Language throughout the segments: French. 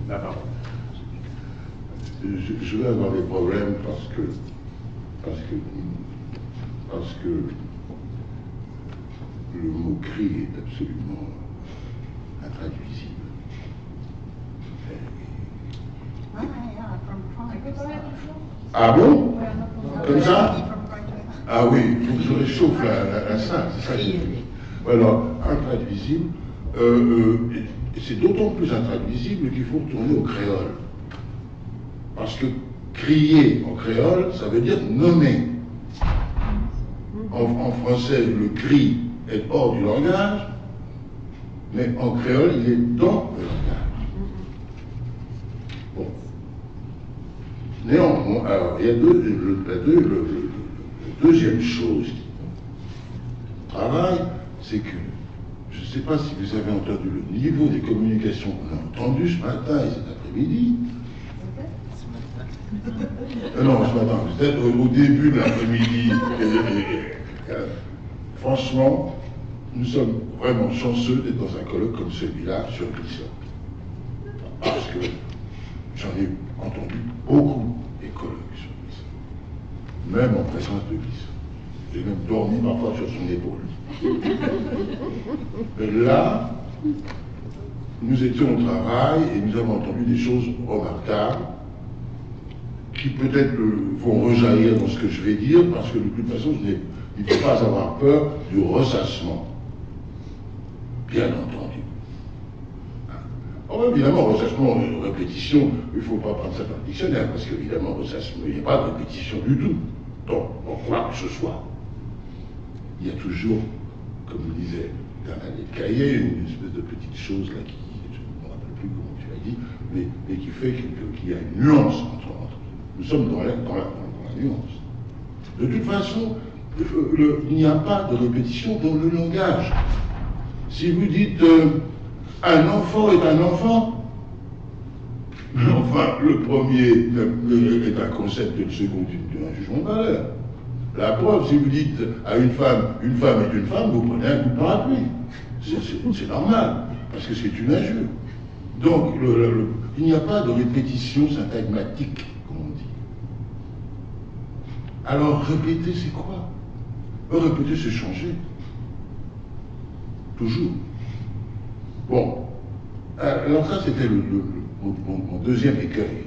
la parole. Je vais avoir des problèmes parce que le mot cri est absolument intraduisible. Ah bon? Comme ça? Ah oui, il faut que je réchauffe la salle, c'est ça que j'ai dit. Alors, intraduisible, c'est d'autant plus intraduisible qu'il faut retourner au créole. Parce que crier en créole, ça veut dire nommer. En français, le cri est hors du langage, mais en créole, il est dans le langage. Bon. Néanmoins, alors, il y a la deuxième chose qui travaille, c'est que, je ne sais pas si vous avez entendu le niveau des communications qu'on a entendues ce matin et cet après-midi. Non, ce matin, peut-être au début de l'après-midi. Franchement, nous sommes vraiment chanceux d'être dans un colloque comme celui-là sur Glisson. Parce que j'en ai entendu beaucoup des colloques sur Glisson. Même en présence de Glisson. J'ai même dormi parfois sur son épaule. Et là, nous étions au travail et nous avons entendu des choses remarquables qui peut-être vont rejaillir dans ce que je vais dire, parce que de toute façon, il ne faut pas avoir peur du ressassement. Bien entendu. Alors évidemment, ressassement, répétition, il ne faut pas prendre ça dans le dictionnaire, parce qu'évidemment, ressassement, il n'y a pas de répétition du tout. Donc, quoi que ce soit, il y a toujours, comme vous disait Daniel Caillé, une espèce de petite chose là qui, je ne me rappelle plus comment tu l'as dit, mais qui fait qu'il y a une nuance entre. Nous sommes dans la nuance. De toute façon, il n'y a pas de répétition dans le langage. Si vous dites un enfant est un enfant, enfin, le premier est un concept et le second est un jugement de valeur. La preuve, si vous dites à une femme est une femme, vous prenez un coup de parapluie. C'est normal, parce que c'est une injure. Donc, il n'y a pas de répétition syntagmatique, comme on dit. Alors, répéter, c'est quoi? Répéter, c'est changer. Toujours. Bon. Alors ça, c'était mon deuxième écueil.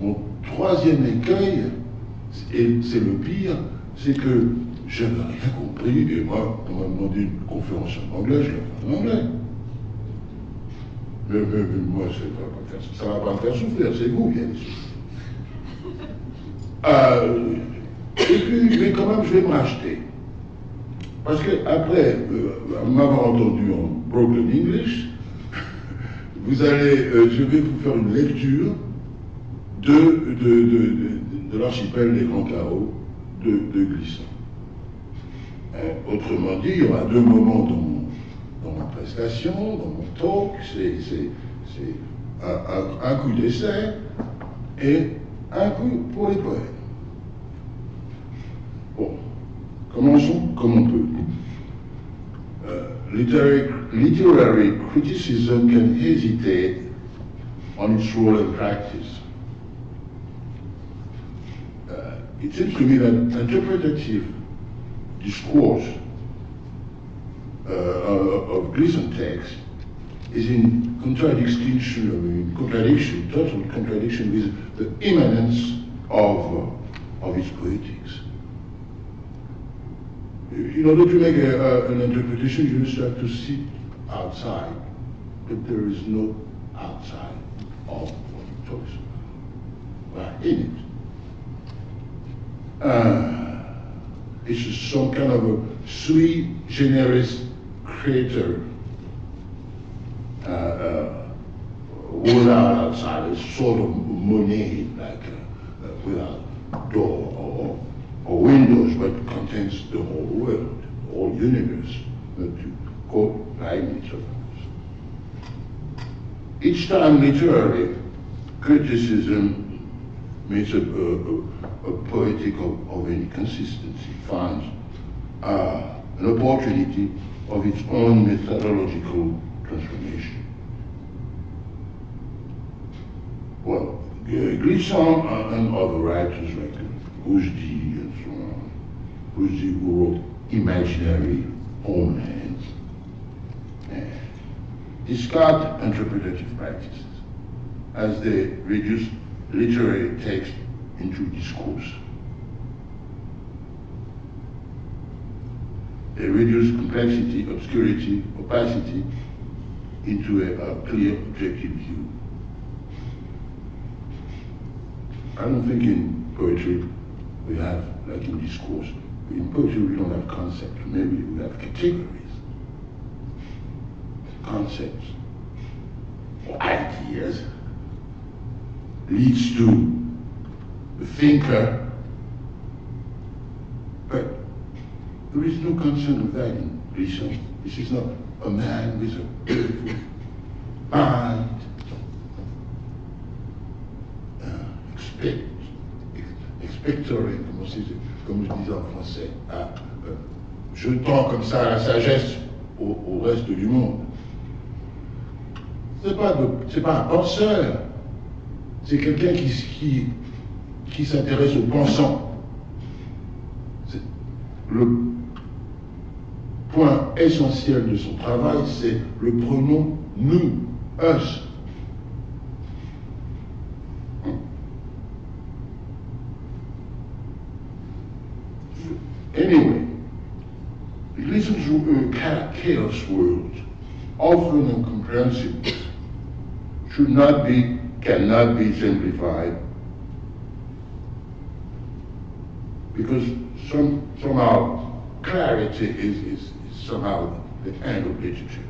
Mon troisième écueil, et c'est le pire, c'est que je n'ai rien compris, et moi, on m'a demandé une conférence en anglais, je l'ai fait en anglais. Mais moi, ça ne va pas me faire souffrir, c'est vous qui allez souffrir. Et puis, mais quand même, je vais me racheter. Parce que après m'avoir entendu en broken English, je vais vous faire une lecture de l'archipel des Grands Chaos de Glisson. Autrement dit, il y aura deux moments dans ma prestation, dans mon talk, c'est un coup d'essai et un coup pour les poètes. Bon, commençons comme on peut. Literary criticism can hesitate on its role and practice. It seems to me that interpretative discourse of Glisson text is in total contradiction with the immanence of its poetics. In order to make an interpretation, you just have to sit outside, but there is no outside of what it talks about. We're in it. It's just some kind of a sui generis creator without outside, it's sort of Monet, like without door or windows, but contains the whole world, the whole universe, to quote Leibniz, of course. Each time literary criticism makes a poetic of inconsistency, finds an opportunity of its own methodological transformation. Well, Glissant and other writers like Rushdie and so on, Rushdie who wrote imaginary homelands, discard interpretative practices as they reduce literary text into discourse. They reduce complexity, obscurity, opacity into a clear, objective view. I don't think in poetry we have, like in discourse, in poetry we don't have concepts, maybe we have categories. Concepts or ideas leads to the thinker, but there is no concern of that in Glissant. This is not a man with a beautiful mind, expectoré, comme je disais en français, jetant comme ça la sagesse au reste du monde. C'est pas un penseur, c'est quelqu'un qui s'intéresse au pensant. Le point essentiel de son travail, c'est le pronom nous, us. Anyway, listen to a chaos world, often incomprehensible, cannot be simplified, because somehow clarity is somehow the end of literature.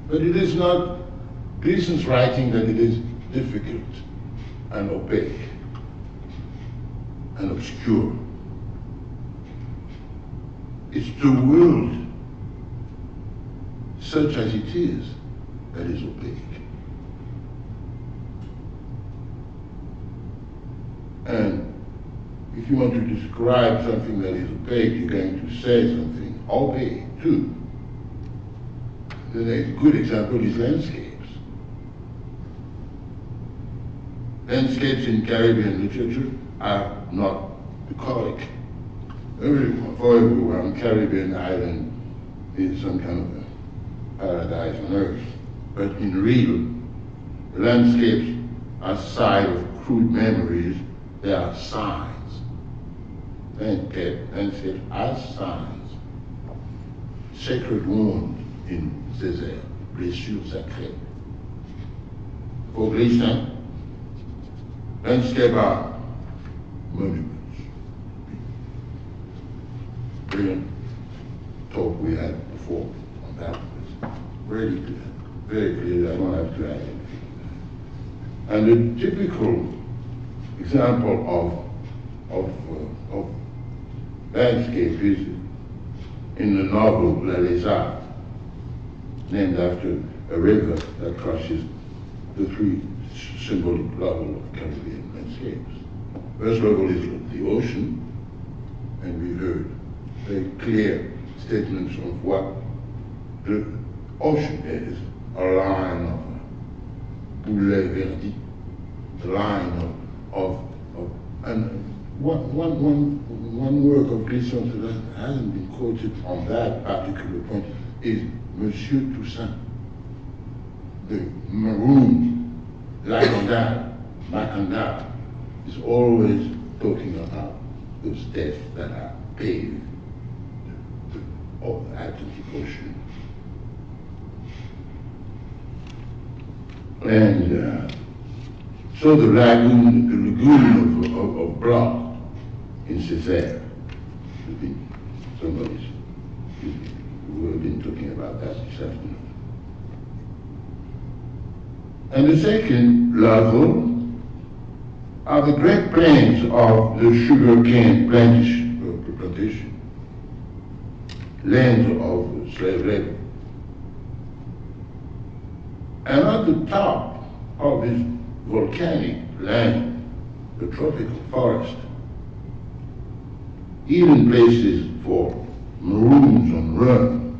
But it is not Glissant's writing that it is difficult and opaque and obscure. It's the world, such as it is, that is opaque. And if you want to describe something that is opaque, you're going to say something opaque too. Then a good example is landscapes. Landscapes in Caribbean literature are not bucolic. For everyone, Caribbean island is some kind of a paradise on earth. But in real, landscapes aside of crude memories, they are signs. Landscapes as signs. Sacred wound in Césaire, blessure sacrée. For Glissant, landscapes are monuments. Brilliant talk we had before on that was really clear, very clear. I don't have to add anything. And the typical example of landscape is in the novel La Lézarde, named after a river that crosses the three symbolic levels of Caribbean landscapes. First level is the ocean, and we heard very clear statements of what the ocean is, a line of boulet verdi, a line of and one work of Glissant that hasn't been quoted on that particular point is Monsieur Toussaint, the maroon Macandal is always talking about those deaths that are paved the Atlantic Ocean. And so the lagoon of blood in Césaire, somebody's we've been talking about that this afternoon. And the second level are the great plains of the sugarcane plantation, lands of slave labor. And at the top of this volcanic land, the tropical forest, even places for maroons on run,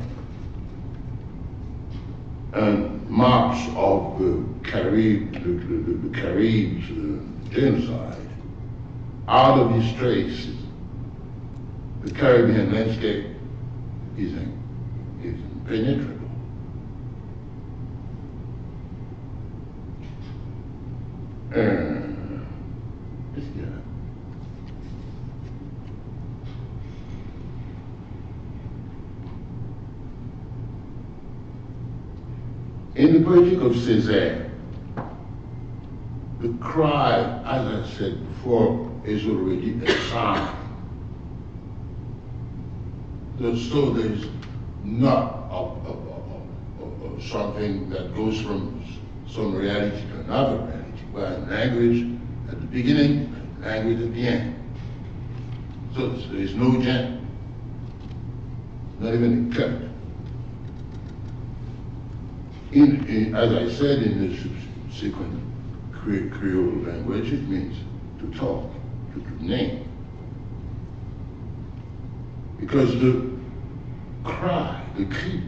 march of the Caribs genocide, out of these traces, the Caribbean landscape is impenetrable. In the poetic of Césaire, the cry, as I said before, is already a sound. So there's not something that goes from some reality to another reality, where language at the beginning, language at the end. So there is no jam, not even a cut. As I said, in the subsequent Creole language, it means to talk, to name. Because the cry, the cri,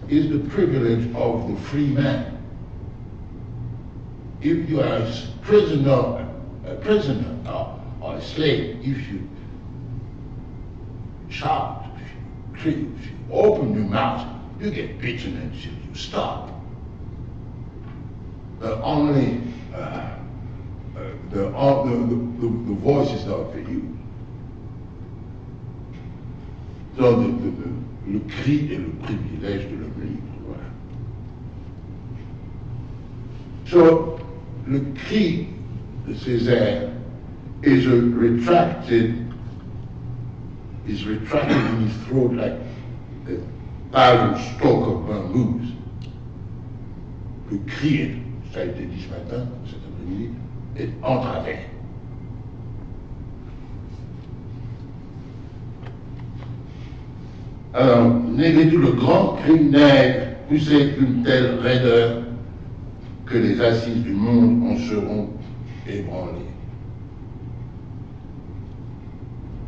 is the privilege of the free man. If you are a prisoner or a slave, if you shout, if you cry, if you open your mouth, you get beaten until you stop. The voice is not for you. So le cri est le privilège de l'homme libre. Voilà. So le cri de Césaire is retracted in his throat like a thousand stalk of bamboos. Le cri, ça a été dit ce matin, cet après-midi, est entravé. Alors, Négritude, le grand cri nègre, poussait une telle raideur que les assises du monde en seront ébranlées.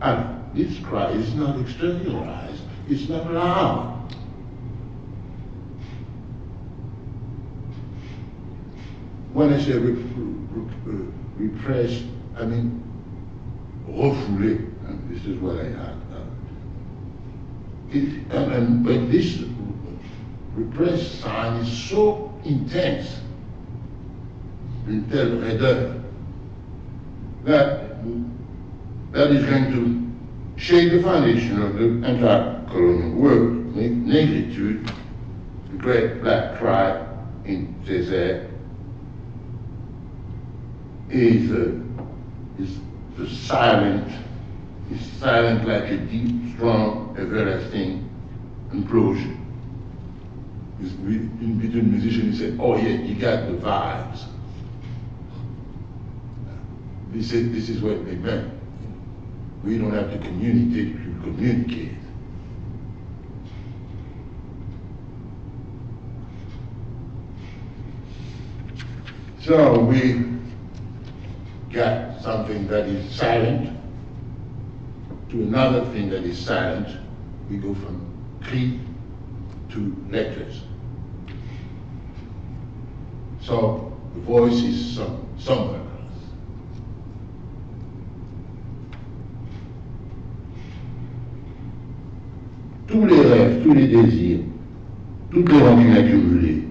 And this cry is not exteriorized, it's not loud. When I say repressed, I mean refoulé. And this is what I had. But this repressed sign is so intense, une telle raideur, that is going to shake the foundation of the anti-colonial world. Négritude, the great black cry in Césaire, is silent like a deep, strong, everlasting implosion. In between musicians, he said, "Oh yeah, you got the vibes." This is what they meant. We don't have to communicate, we communicate. So we got something that is silent to another thing that is silent. We go from cri to letters. So the voice is somewhere else. Tous les rêves, tous les désirs, toutes les rancunes accumulées,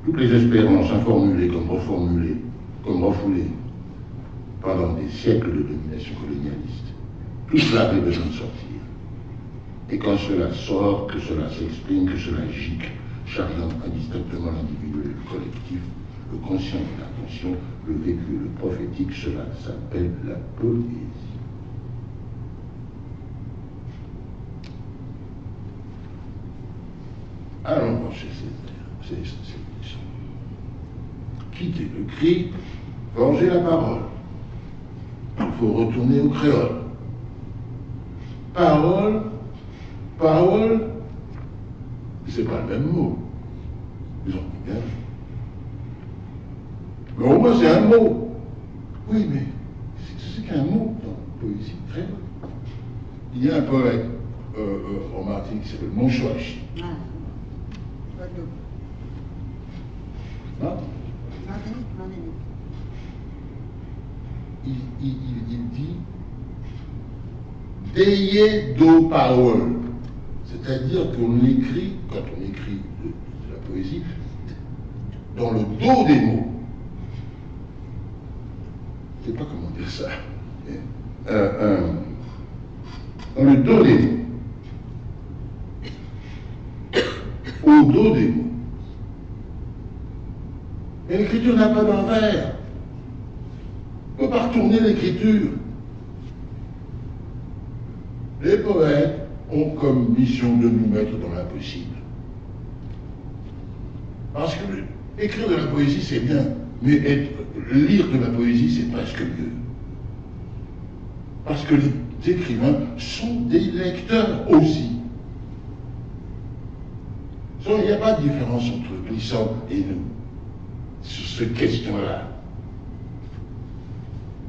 toutes les espérances informulées comme reformulées, comme refoulées pendant des siècles de domination colonialiste, tout cela avait besoin de sortir. Et quand cela sort, que cela s'exprime, que cela gicle, charriant indistinctement l'individu et le collectif, le conscient et l'inconscient, le vécu et le prophétique, cela s'appelle la poésie. Allons voir chez Césaire. Quitter le cri, forger la parole. Il faut retourner au créole. Parole, c'est pas le même mot. Ils ont dit bien. Mais au moins c'est un mot. Oui, mais c'est qu'un mot dans la poésie créole. Il y a un poète en Martinique qui s'appelle Monchoachi. Non? Il dit Deye do parole, c'est-à-dire qu'on écrit, quand on écrit de la poésie, dans le dos des mots. Je ne sais pas comment dire ça. Dans le dos des mots. Au dos des mots. Et l'écriture n'a pas d'envers. On ne peut pas retourner l'écriture. Les poètes ont comme mission de nous mettre dans l'impossible. Parce que écrire de la poésie, c'est bien, mais lire de la poésie, c'est presque mieux. Parce que les écrivains sont des lecteurs aussi. Il n'y a pas de différence entre Glissant et nous, sur cette question-là.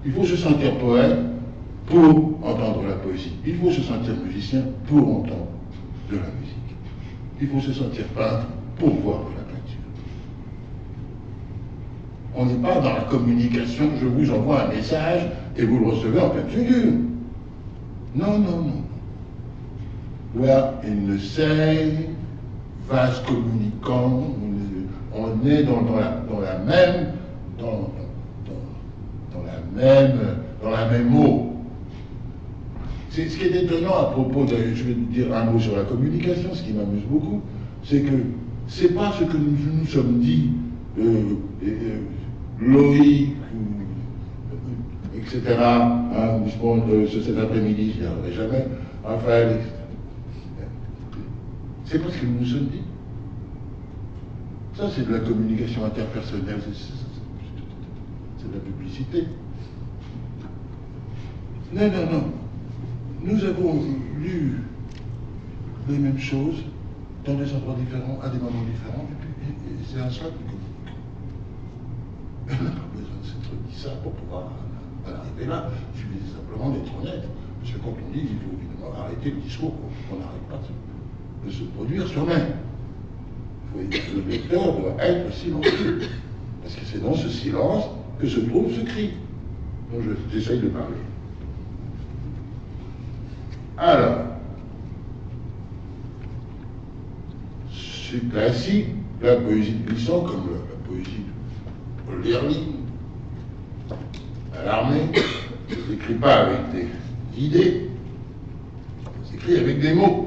Il faut se sentir poète pour entendre la poésie. Il faut se sentir musicien pour entendre de la musique. Il faut se sentir peintre pour voir de la peinture. On n'est pas dans la communication, je vous envoie un message et vous le recevez en pleine figure. Non, non, non. We're in the same vase communicant, on est dans la même eau. C'est ce qui est étonnant à propos de, je vais dire un mot sur la communication, ce qui m'amuse beaucoup, c'est que c'est pas ce que nous sommes dit, Loïc, etc., hein, cet après-midi, je n'y arriverai jamais, Raphaël, etc. C'est pas ce que nous nous sommes dit. Ça, c'est de la communication interpersonnelle, c'est de la publicité. Non, non, non. Nous avons lu les mêmes choses dans des endroits différents, à des moments différents, et c'est un cela que on n'a pas besoin de s'être dit ça pour pouvoir arriver là. Il suffit simplement d'être honnête. Parce que quand on dit, il faut évidemment arrêter le discours qu'on n'arrête pas de se produire soi-même. Le lecteur doit être silencieux. Parce que c'est dans ce silence que se trouve ce cri dont j'essaye de parler. Alors, c'est classique, la poésie de Glissant, comme la poésie de Paul Verlaine, à l'armée, ne s'écrit pas avec des idées, ça s'écrit avec des mots.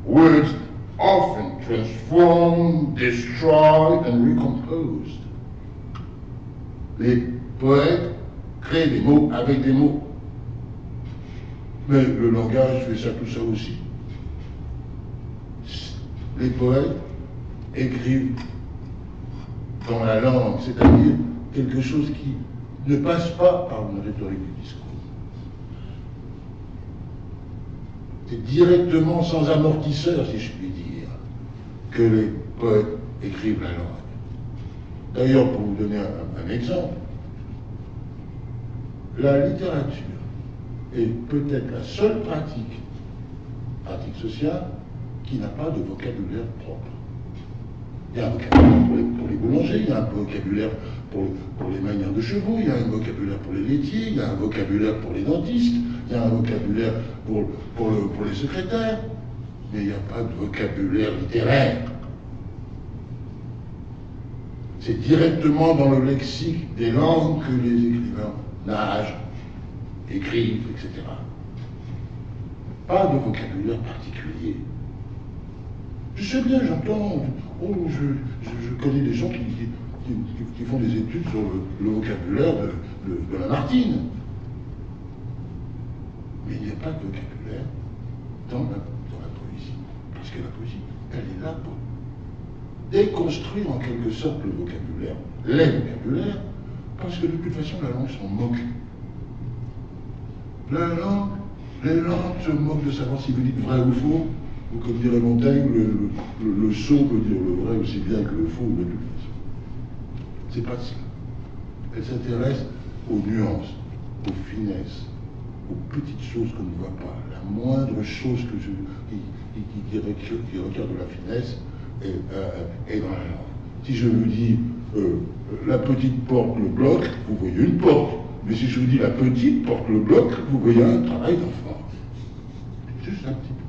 Words often transformed, destroyed and recomposed. Les poètes créent des mots avec des mots. Mais le langage fait ça tout ça aussi. Les poètes écrivent dans la langue, c'est-à-dire quelque chose qui ne passe pas par une rhétorique du discours. C'est directement, sans amortisseur, si je puis dire, que les poètes écrivent la langue. D'ailleurs, pour vous donner un exemple, la littérature est peut-être la seule pratique sociale, qui n'a pas de vocabulaire propre. Il y a un vocabulaire pour les boulangers, il y a un vocabulaire pour les manières de chevaux, il y a un vocabulaire pour les laitiers, il y a un vocabulaire pour les dentistes, il y a un vocabulaire pour les secrétaires, mais il n'y a pas de vocabulaire littéraire. C'est directement dans le lexique des langues que les écrivains nagent, écrivent, etc. Pas de vocabulaire particulier. Je sais bien, j'entends, je connais des gens qui font des études sur le vocabulaire de Lamartine. Mais il n'y a pas de vocabulaire dans la poésie. Parce que la poésie, elle est là pour déconstruire en quelque sorte le vocabulaire, les vocabulaires, parce que de toute façon, la langue s'en moque. Les langues se moquent de savoir si vous dites vrai ou faux, ou comme dirait Montaigne, le sot peut dire le vrai aussi bien que le faux, de toute façon. C'est pas ça. Elle s'intéresse aux nuances, aux finesses, aux petites choses qu'on ne voit pas. La moindre chose qui requiert de la finesse est dans la langue. Si je vous dis la petite porte le bloc, vous voyez une porte. Mais si je vous dis la petite porte le bloc, vous voyez un travail d'enfant. Juste un petit peu.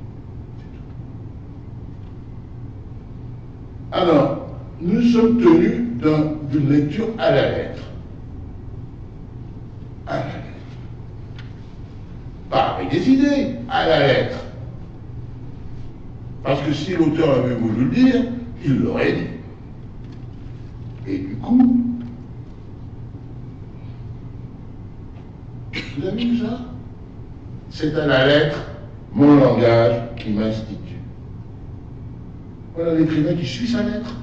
Alors, nous sommes tenus d'une lecture à la lettre. À la lettre. Pas avec des idées, à la lettre. Parce que si l'auteur avait voulu le dire, il l'aurait dit. Et du coup, vous avez vu ça? C'est à la lettre mon langage qui m'institue. Voilà l'écrivain qui suit sa lettre.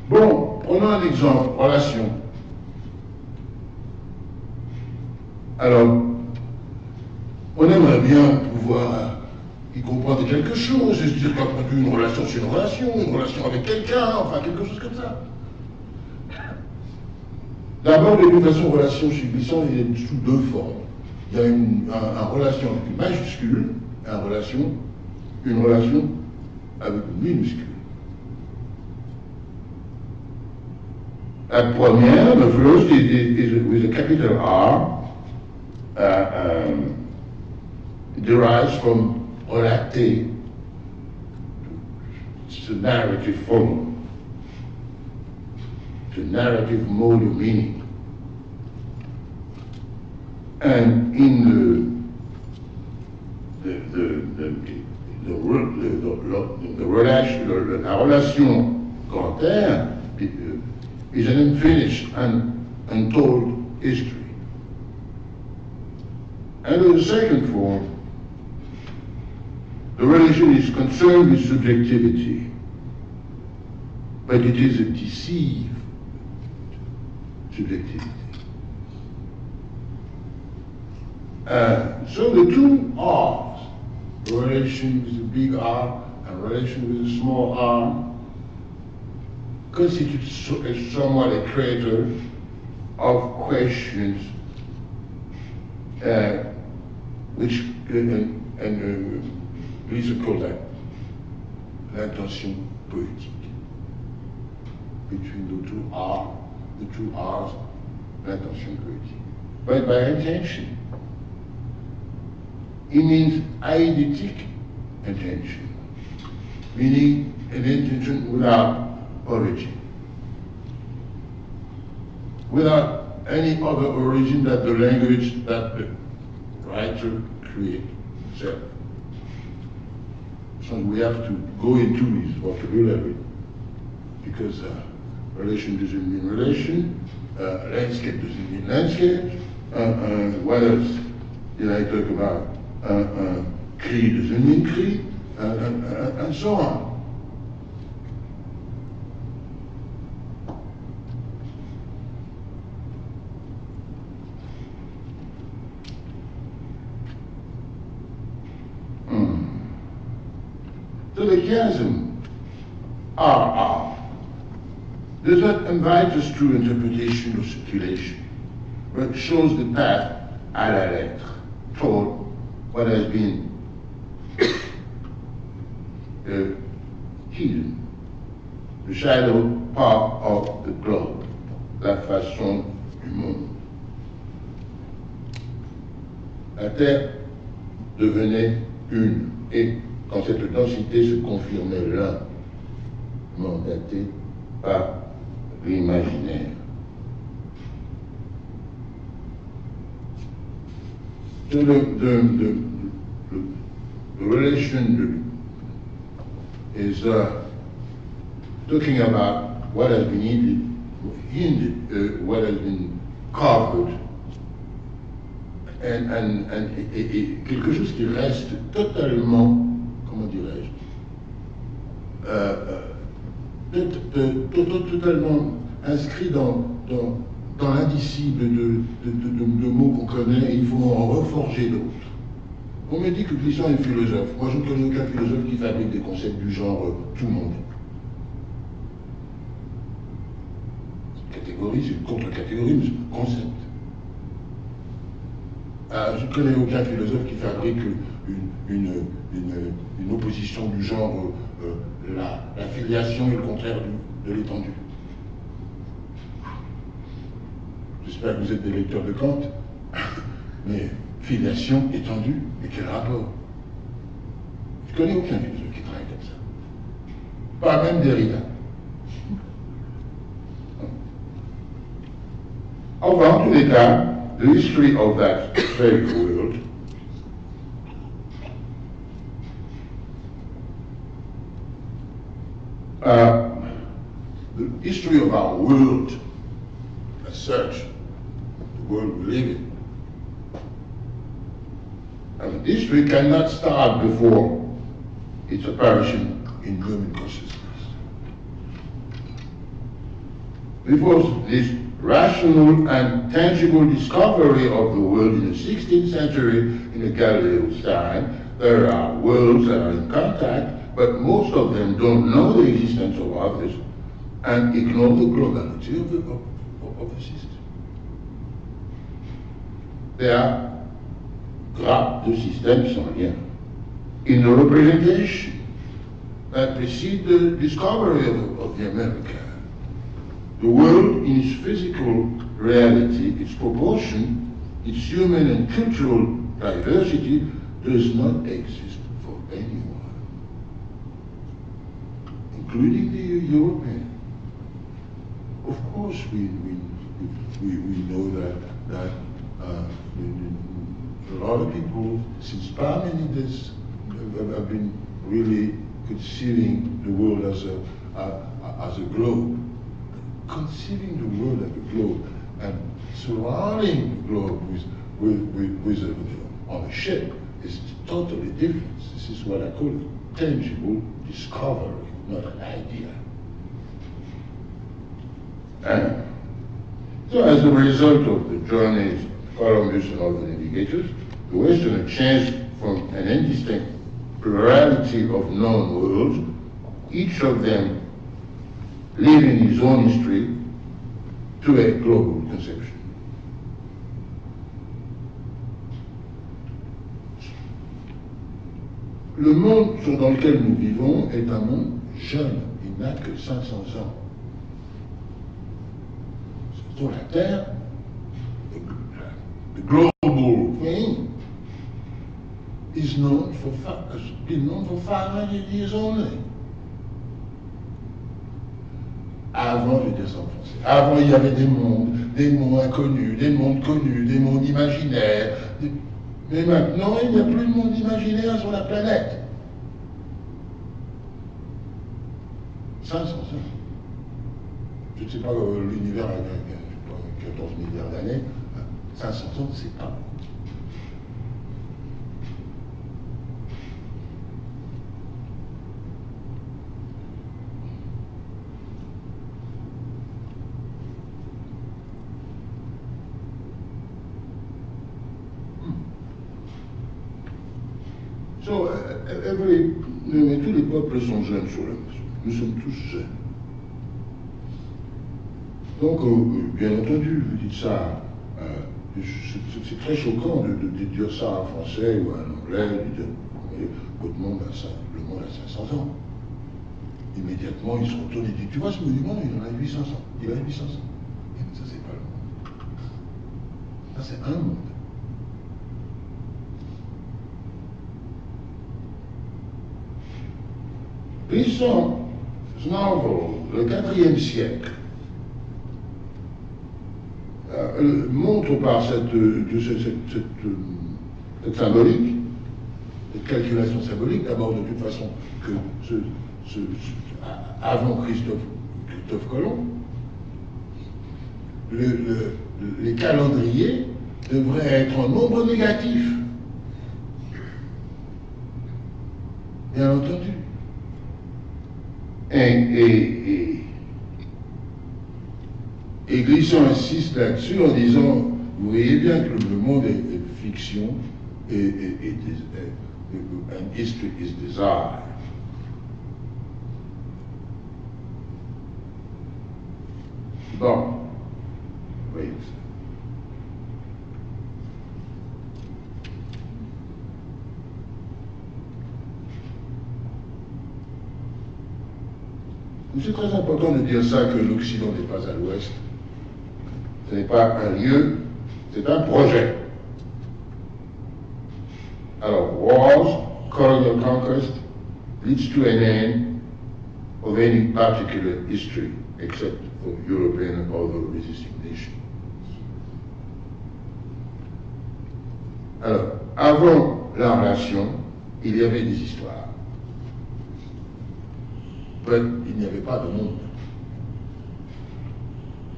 Bon, prenons un exemple, relation. Alors, on aimerait bien pouvoir y comprendre quelque chose, c'est-à-dire qu'une relation, c'est une relation avec quelqu'un, enfin quelque chose comme ça. D'abord, de toute façon, relation subissant, il est sous deux formes. Il y a une relation avec une majuscule, une relation avec une minuscule. La première, the first, is with a capital R, derives from relater, it's a narrative form, it's a narrative mode of meaning. And in la relation grand R is an unfinished and untold history. And in the second form, the relation is concerned with subjectivity, but it is a deceived subjectivity. So the two R's, relation with a big R and relation with a small r, constitute somewhat a creator of questions which Lisa called that l'intention poétique. Between the two R's, l'intention poétique. But by intention, it means eidetic intention, meaning an intention without origin, without any other origin than the language that the writer creates himself. So we have to go into his vocabulary, because relation doesn't mean relation, landscape doesn't mean landscape, what else did I talk about? Cri doesn't mean cri, and so on. So the chiasm RR does not invite us to interpretation or speculation, but shows the path à la lettre toward what has been hidden, the shadow part of the globe, la façon du monde. La Terre devenait une, et quand cette densité se confirmait l'un, mandaté par l'imaginaire. So the relation is talking about what has been hidden, what has been covered, et quelque chose qui reste totalement, comment dirais-je, totalement inscrit dans l'indicible de mots qu'on connaît, et il faut en reforger d'autres. On me dit que Glissant est philosophe. Moi, je ne connais aucun philosophe qui fabrique des concepts du genre tout le monde. catégorie, c'est une contre-catégorie, mais c'est un concept. Je ne connais aucun philosophe qui fabrique une opposition du genre la filiation est le contraire de l'étendue. J'espère que vous êtes des lecteurs de Kant, mais filiation, étendue, mais quel rapport? Je ne connais aucun philosophe qui travaille comme ça. Pas même Derrida. Enfin, en tous les cas, the history of that fake world the history of our world as such, the world we live in. And history cannot start before its apparition in human consciousness. Before this rational and tangible discovery of the world in the 16th century in the Galileo's time, there are worlds that are in contact, but most of them don't know the existence of others and ignore the globality of the system. There are grappes de systèmes sans lien in the representation that precede the discovery of the America. The world in its physical reality, its proportion, its human and cultural diversity does not exist for anyone, including the European. Of course, we know that a lot of people since Parmenides have been really conceiving the world as a globe. Conceiving the world as a globe and surrounding the globe on a ship is totally different. This is what I call a tangible discovery, not an idea. And so as a result of the journeys of Columbus and other navigators, the Western had changed from an indistinct plurality of known worlds, each of them living his own history, to a global conception. Le monde dans lequel nous vivons est un monde jeune, il n'a que 500 ans. Sur la Terre, the global thing is known for 500 years only. Avant, je dis ça en français. Avant, il y avait des mondes inconnus, des mondes connus, des mondes imaginaires. Mais maintenant, il n'y a plus de monde imaginaire sur la planète. 500 ans. Je ne sais pas, l'univers a 14 milliards d'années. 500 ans, c'est pas beaucoup. So, mais tous les peuples sont jeunes sur la nation. Nous sommes tous jeunes. Donc, bien entendu, vous dites ça, c'est très choquant de dire ça en français ou en anglais, de dire, votre monde le monde a 500 ans. Immédiatement, ils sont retournés et disent, tu vois, ce monument, il en a 800 ans. Il a 800 ans. Et ça, c'est pas le monde. Ça, c'est un monde. Brisson, novel, le IVe siècle, montre par cette symbolique, cette calculation symbolique, d'abord de toute façon que avant Christophe Colomb, les calendriers devraient être en nombre négatif. Bien entendu. Et Grisson insiste là-dessus en disant, vous voyez bien que le monde est fiction and history is desire. Bon, Oui. C'est très important de dire ça, que l'Occident n'est pas à l'Ouest. Ce n'est pas un lieu, c'est un projet. Alors, wars, colonial conquest, leads to an end of any particular history, except for European and other resisting nations. Alors, avant la relation, il y avait des histoires. Mais il n'y avait pas de monde.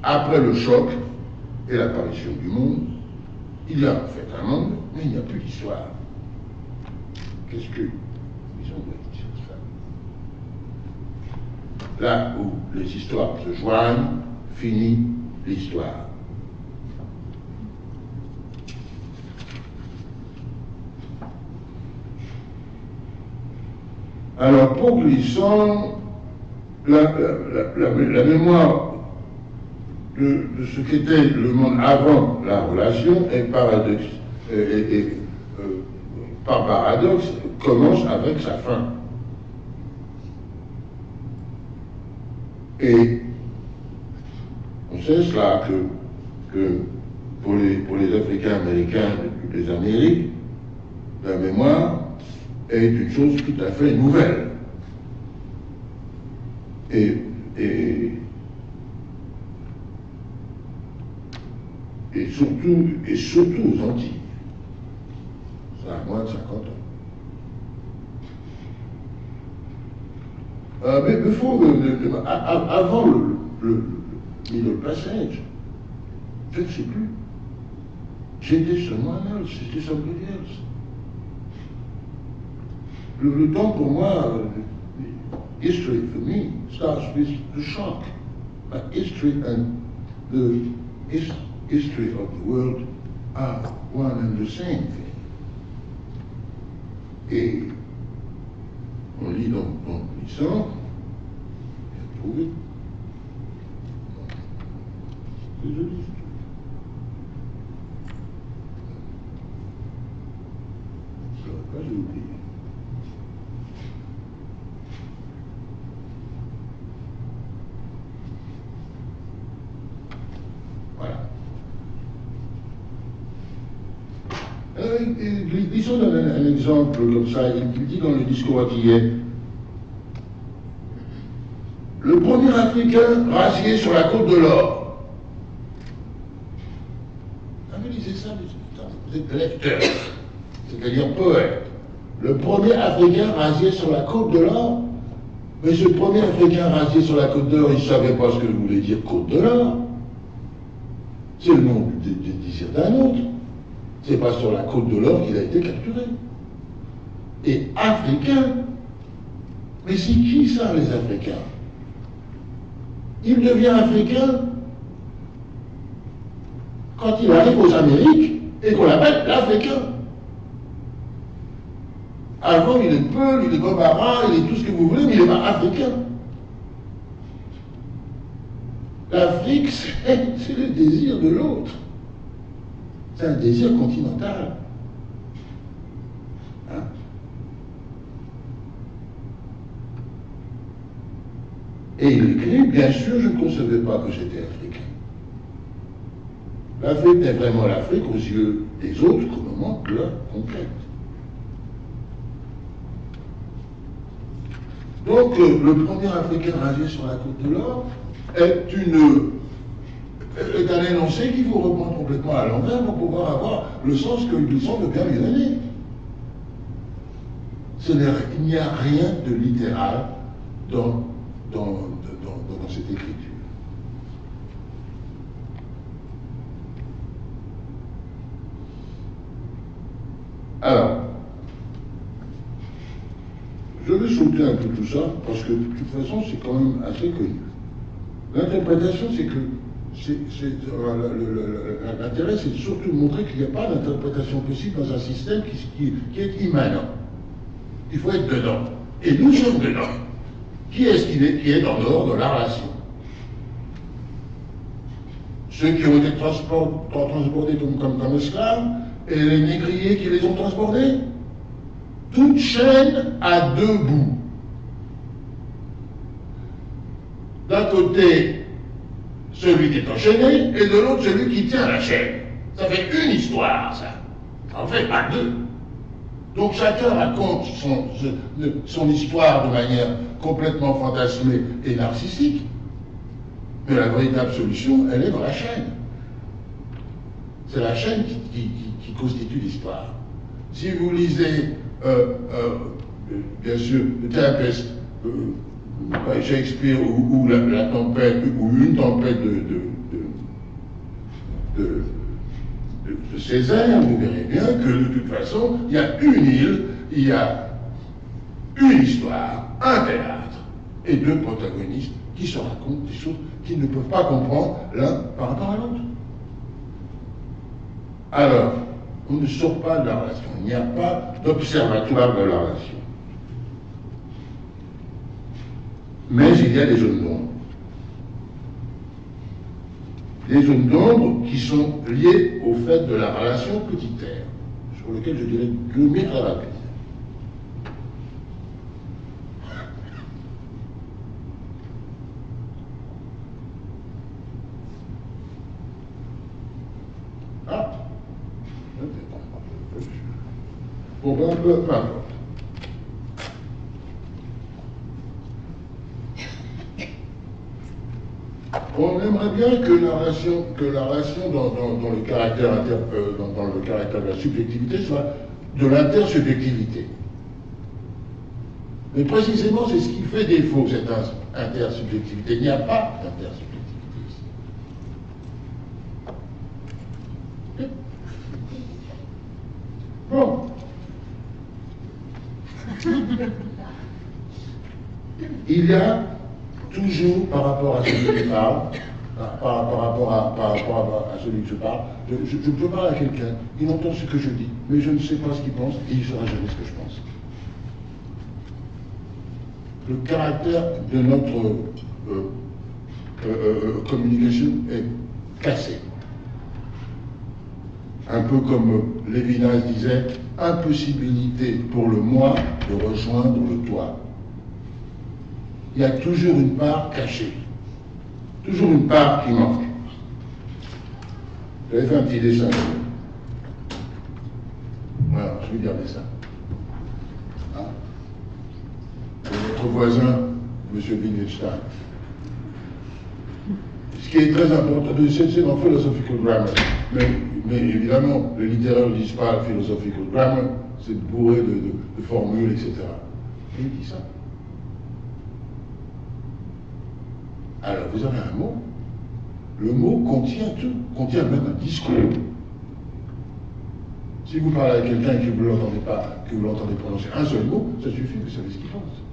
Après le choc et l'apparition du monde, il y a en fait un monde, mais il n'y a plus d'histoire. Qu'est-ce que ils ont dit ça? Là où les histoires se joignent, finit l'histoire. Alors pour Glissant, la mémoire de ce qu'était le monde avant la relation par paradoxe, commence avec sa fin. Et on sait cela que pour les Africains américains des Amériques, la mémoire est une chose tout à fait nouvelle. Et surtout aux Antilles. Ça a moins de 50 ans. Mais avant le Middle Passage, je ne sais plus. J'étais someone else, j'étais somebody else. Le temps pour moi, history for me starts with the shock. But history and the history of the world are one and the same thing. Et on lit dans Glissant, j'ai trouvé. C'est joli. Je n'aurais pas oublié. Voilà. Glissant donne un exemple comme ça. Il dit dans le discours antillais: le premier Africain rasié sur la côte de l'Or. Vous lisez ça, vous êtes lecteur, c'est-à-dire poète. Le premier Africain rasié sur la côte de l'Or. Mais ce premier Africain rasié sur la côte de l'Or, il ne savait pas ce que voulait dire côte de l'Or. C'est le nom du désir d'un autre. C'est pas sur la côte de l'Or qu'il a été capturé. Et Africain, mais c'est qui ça, les Africains? Il devient africain quand il arrive aux Amériques et qu'on l'appelle l'Africain. Avant, il est Peul, il est Bambara, il est tout ce que vous voulez, mais il n'est pas africain. L'Afrique, c'est le désir de l'autre. C'est un désir continental. Hein? Et il écrit, bien sûr, je ne concevais pas que j'étais africain. L'Afrique n'est vraiment l'Afrique aux yeux des autres qu'au moment de leur conquête. Donc, le premier Africain rasé sur la côte de l'Or est un énoncé qu'il faut reprendre complètement à l'envers pour pouvoir avoir le sens que Glissant veut bien lui donner. Il n'y a rien de littéral dans cette écriture. Alors, je vais sauter un peu tout ça, parce que de toute façon, c'est quand même assez connu. L'interprétation, c'est que l'intérêt, c'est surtout de montrer qu'il n'y a pas d'interprétation possible dans un système qui est immanent. Il faut être dedans. Et nous sommes dedans. Qui est-ce qui est en dehors de la relation? ceux qui ont été transportés comme esclaves et les négriers qui les ont transportés. Toute chaîne a deux bouts. D'un côté, celui qui est enchaîné, et de l'autre, celui qui tient la chaîne. Ça fait une histoire, ça. Ça en fait pas deux. Donc chacun raconte son histoire de manière complètement fantasmée et narcissique. Mais la véritable solution, elle est dans la chaîne. C'est la chaîne qui constitue l'histoire. Si vous lisez, bien sûr, The Tempest, Shakespeare, ou la tempête, ou une tempête de Césaire, vous verrez bien que de toute façon, il y a une île, il y a une histoire, un théâtre, et deux protagonistes qui se racontent des choses qu'ils ne peuvent pas comprendre l'un par rapport à l'autre. Alors, on ne sort pas de la relation, il n'y a pas d'observatoire de la relation. Mais il y a des zones d'ombre. Des zones d'ombre qui sont liées au fait de la relation petit r, sur lequel je dirais deux mots très rapides. Ah, bon, ben, peu importe. On aimerait bien que la relation dans le caractère dans le caractère de la subjectivité soit de l'intersubjectivité. Mais précisément, c'est ce qui fait défaut, cette intersubjectivité. Il n'y a pas d'intersubjectivité ici. Bon. Il y a toujours par rapport à celui qui parle, par rapport à celui que je parle, je peux parler à quelqu'un, il entend ce que je dis, mais je ne sais pas ce qu'il pense et il ne saura jamais ce que je pense. Le caractère de notre communication est cassé. Un peu comme Lévinas disait, impossibilité pour le moi de rejoindre le toi. Il y a toujours une part cachée, toujours une part qui manque. J'avais fait un petit dessin. Voilà, je vais garder ça. Hein? Notre voisin, M. Wittgenstein. Ce qui est très important, c'est dans Philosophical Grammar. Mais évidemment, les littéraires ne disent pas Philosophical Grammar, c'est bourré de formules, etc. Et il dit ça. Alors, vous avez un mot. Le mot contient tout, contient même un discours. Si vous parlez à quelqu'un et que vous ne l'entendez pas, que vous l'entendez prononcer un seul mot, ça suffit, vous savez ce qu'il pense.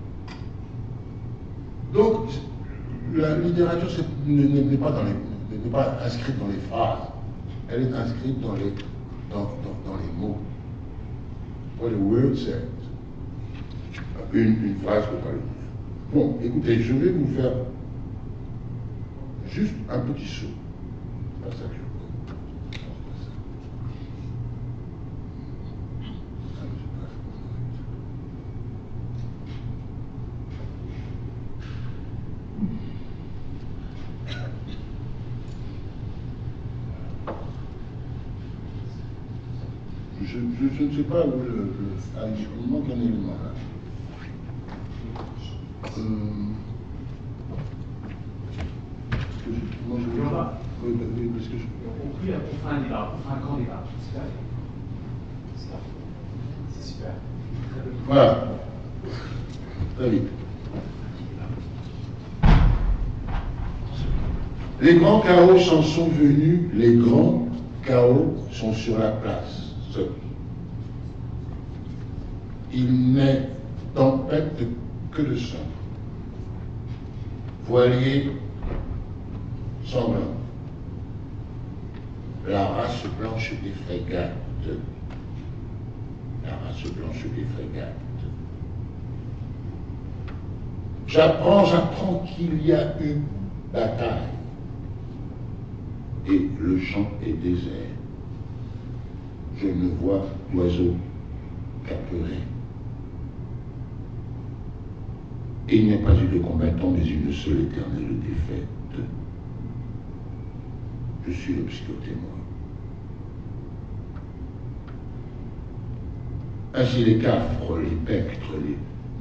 Donc, la littérature n'est pas inscrite dans les phrases, elle est inscrite dans les mots. What the word says. Une phrase peut pas le dire. Bon, écoutez, je vais vous faire juste un petit saut. C'est pas ça que je veux. Je ne sais pas où il manque un élément là. Moi je veux pas. Oui, parce que je. On fait un débat, on fait un grand débat. C'est super. Voilà. Très vite. Les grands chaos s'en sont venus, les grands chaos sont sur la place. Il n'est tempête que de sang. Voilier sanglant. La race blanche des frégates. La race blanche des frégates. J'apprends qu'il y a eu bataille. et le champ est désert. Je ne vois d'oiseaux qu'apeurés. Il n'y a pas eu de combattant, mais une seule éternelle défaite. Je suis l'obscur témoin. Ainsi les cafres, les pectres, les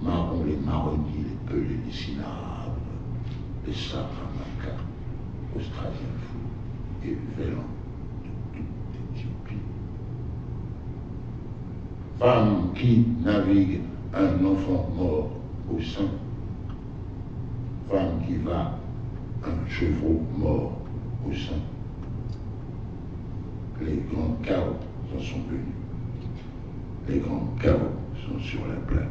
marrons, les marronniers, les pelés, les cinarabres, les saramacas, australiens fous et vélans de toute Éthiopie. Femme qui navigue un enfant mort au sein, femme qui va un chevreau mort au sein. Les grands chaos en sont venus. Les grands chaos sont sur la place.